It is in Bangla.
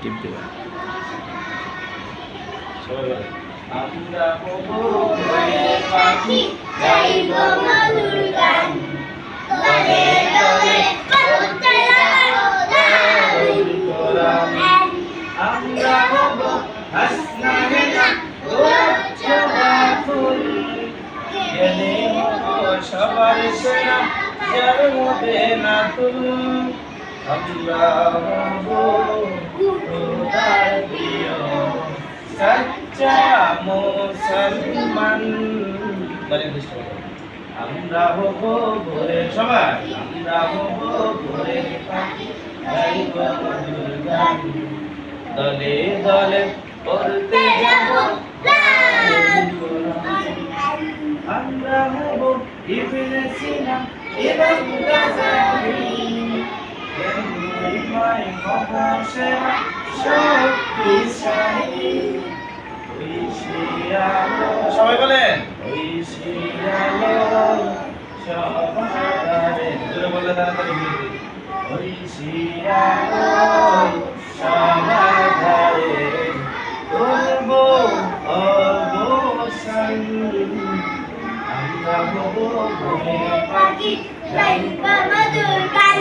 টিপ দেবেন। আমরা হব ভোরের পাখি, গাইব মধুর গান, দলে দলে পড়তে লাগো দারুল কোরআন। আমরা হব হাসনাহেনা গোলাপজবা ফুল, গেলে হব সবার সেরা যার হবে না তুল। আমরা হব খোদার প্রিয় সচ্চা মুসলমান। আমরা হব ভোরের সবাই, আমরা হব ভোরের পাখি, গাইব মধুর গান, দলে দলে পড়তে যাব দারুল কোরআন। আমরা হব ইবনে সিনা এবং গাজালি, এমনিমাই হব সেরা শক্তিশালী। ওই শিয়ালো সবাই বলেন, ওই শিয়ালো সবারে জোরে বললে তাড়াতাড়ি বলবে, ওই শিয়ালো সবারে করব অবসান। আমরা হব ভোরের পাখি, গাইব মধুর গান।